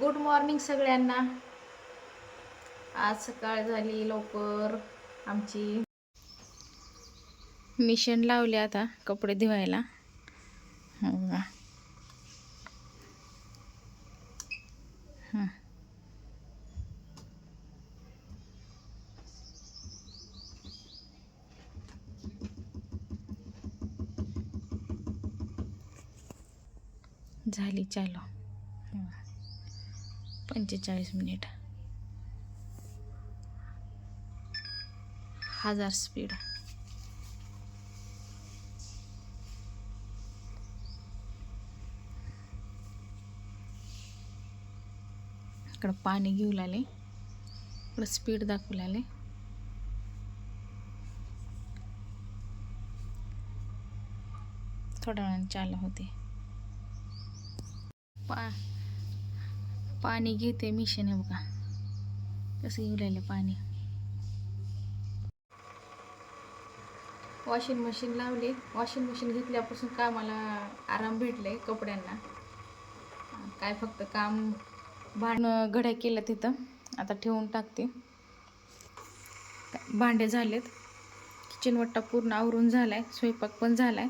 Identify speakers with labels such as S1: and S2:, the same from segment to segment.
S1: Good morning सगळ्यांना. आज सकाळ झाली लवकर आमची. मिशन लावले आता कपडे धुवायला. झाली चालू. 45 मिनिट 1000 स्पीड. इकडं पाणी घेऊ लागले, इकडं स्पीड दाखवू लागले. थोड्या वेळाने चालू होते. पाणी घेते मिशन आहे बघा कसं येऊ लागले पाणी. वॉशिंग मशीन लावली. वॉशिंग मशीन घेतल्यापासून कामाला आराम भेटले कपड्यांना. काय फक्त काम भांडण घड्या केल्या तिथं, आता ठेवून टाकते. भांडे झालेत, किचन वट्टा पूर्ण आवरून झालाय, स्वयंपाक पण झालाय.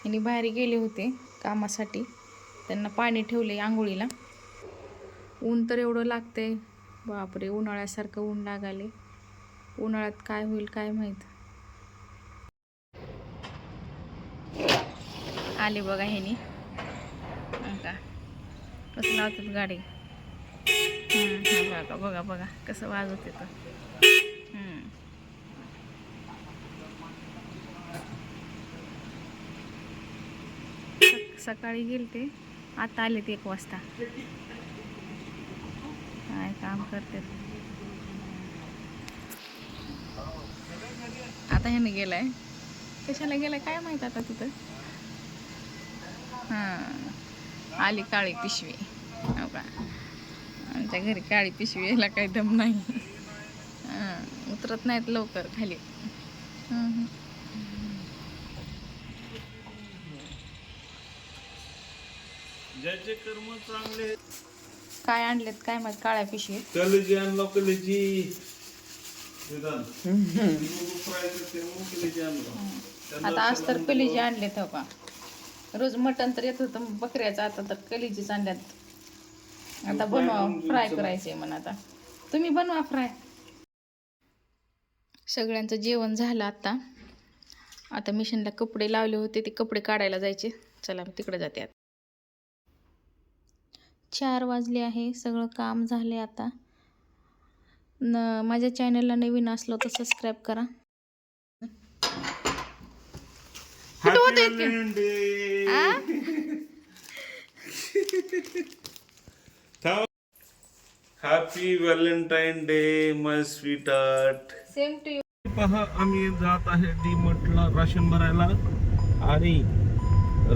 S1: आणि बाहेर गेले होते कामासाठी, त्यांना पाणी ठेवले आंघोळीला. ऊन तर एवढं लागतंय बापरे, उन्हाळ्यासारखं ऊन लागाले. उन्हाळ्यात काय होईल काय माहीत. आले बघा ह्यानी का कसं लावतात गाडी. बघा बघा बघा कसं वाजवते तर. सकाळी गेलते, आता आले ते 1 वाजता. काय काम करते आता. ह्याने गेलाय, कशाला गेलाय काय माहित आता तिथं. आली काळी पिशवी. हो का, आमच्या घरी काळी पिशवी यायला काही दम नाही. उतरत नाहीत लवकर खाली.
S2: ज्याचे कर्म चांगले.
S1: काय आणलेत काय माहित काळ्या पिशवीत.
S2: कलेजी आणलं कलेजी.
S1: आता आज तर कलेजी आणलेत हो का. रोज मटण तर येत होतं बकऱ्याचं, आता तर कलेजीच आणल्यात. आता बनवा, फ्राय करायचे म्हणा. आता तुम्ही बनवा फ्राय. सगळ्यांचं जेवण झालं आता. आता मिशनला कपडे लावले होते, ते कपडे काढायला जायचे. चला मी तिकडे जाते आता. 4 वाजले आहे, सगळं काम झाले आता. माझ्या चॅनलला नवीन असलो तर सबस्क्राईब करा. कुठं होते
S2: happy Valentine day my sweet heart.
S1: Same to you.
S2: पहा, आम्ही जात आहे डी-मार्टला राशन भरायला. आणि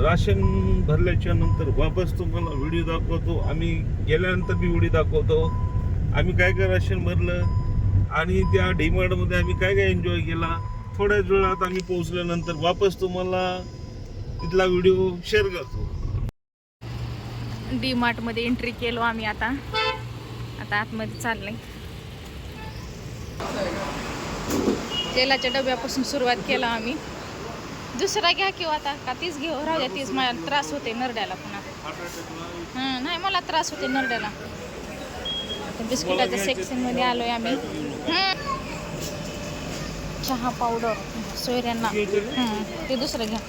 S2: राशन भरल्याच्या नंतर वापस तुम्हाला व्हिडिओ दाखवतो. आम्ही गेल्यानंतर मी व्हिडिओ दाखवतो आम्ही काय काय राशन भरलं आणि त्या डी-मार्टमध्ये आम्ही काय काय एन्जॉय केला. थोड्याच वेळात आम्ही पोहोचल्यानंतर वापस तुम्हाला तिथला व्हिडिओ शेअर करतो.
S1: डी-मार्टमध्ये एंट्री केलो आम्ही. आता आतमध्ये चाललंय. तेलाच्या डब्यापासून सुरुवात केला आम्ही. दुसरा घ्या किंवा आता का तीच घेऊ, राहू द्या तीच. मला त्रास होते नरड्याला पुन्हा. नाही मला त्रास होते नरड्याला. बिस्किटाच्या सेक्शनमध्ये आलोय आम्ही. चहा पावडर सोयऱ्यांना ते दुसरं घ्या.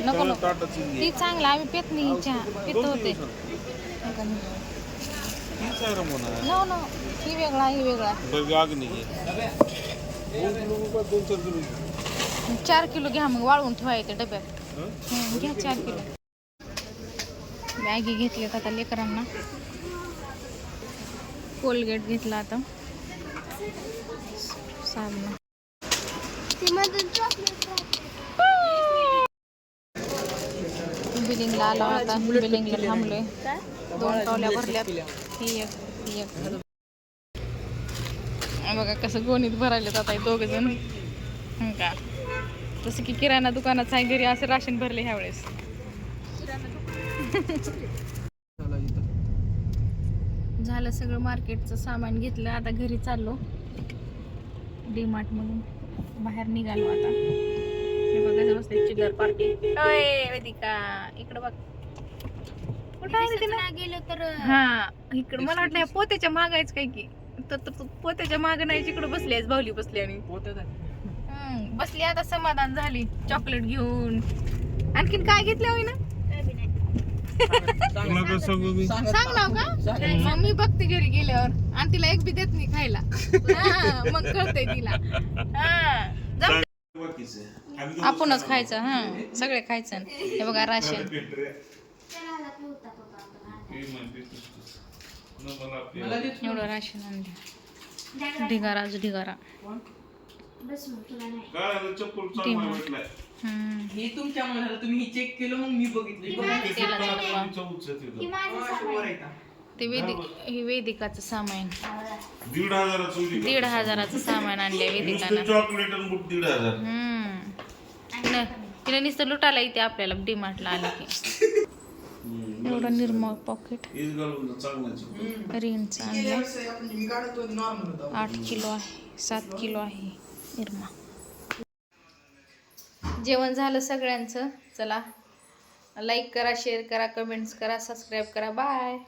S1: नको नको ती चांगलं, आम्ही पित नाही चहा. पित होते नो नो. ही वेगळा ही वेगळा. 4 किलो घ्या मग, वाळवून ठेवायचे डब्यात. घ्या 4 किलो. बॅगी घेतल्यात आता लेकरांना. कोलगेट घेतला आता. साबण. बिलिंगला आलो आता. बिलिंगला थांबलोय. 2 टॉल्या भरल्यात. ही एक बघा कसं गोणीत भरायलेत आता 2 जण का. तसं की किराणा दुकानात आहे घरी असं राशन भरले ह्या वेळेस. झालं सगळं मार्केटचं सामान घेतलं. आता घरी चाललो डीमार्ट मधून बाहेर निघालो. आता हे बघा बसले चिल्लर पार्टी. ओय वेदिका इकडं बघ. कुठं आहे रे तिला गेलो तर हा इकडं मला वाटलं पोत्याच्या मागायच काय की तर पोत्याच्या माग नाही इकडे बसली आहेस बाहुली बसली आणि बसली. आता समाधान झाली चॉकलेट घेऊन. आणखीन काय घेतलं होई ना सांग नाव का मग मी बघते घरी गेल्यावर. आणि तिला एक बी देत नाही खायला. मग कळतंय तिला. आपणच खायचं. हा सगळे खायचं. हे बघा राशन एवढं राशन आणलं. ढिगाराच ढिगारा.
S3: हे तुमच्यामुळे तुम्ही चेक केलं मग मी बघितलं.
S1: ते हे वेदिकाचं सामान
S2: 1,500
S1: 1,500चं सामान आणलंय वेदिकानं.
S2: चॉकलेट आणि बुट 1,500.
S1: तिला नुसतं लुटायला येते आपल्याला डीमार्टला आलं की. एवढं निर्मळ पॉकेट रिनचं आणलं. 8 किलो आहे 7 किलो आहे निर्मा. जेवण झालं सगळ्यांचं. चला लाईक करा, शेअर करा, कमेंट्स करा, सबस्क्राईब करा. बाय.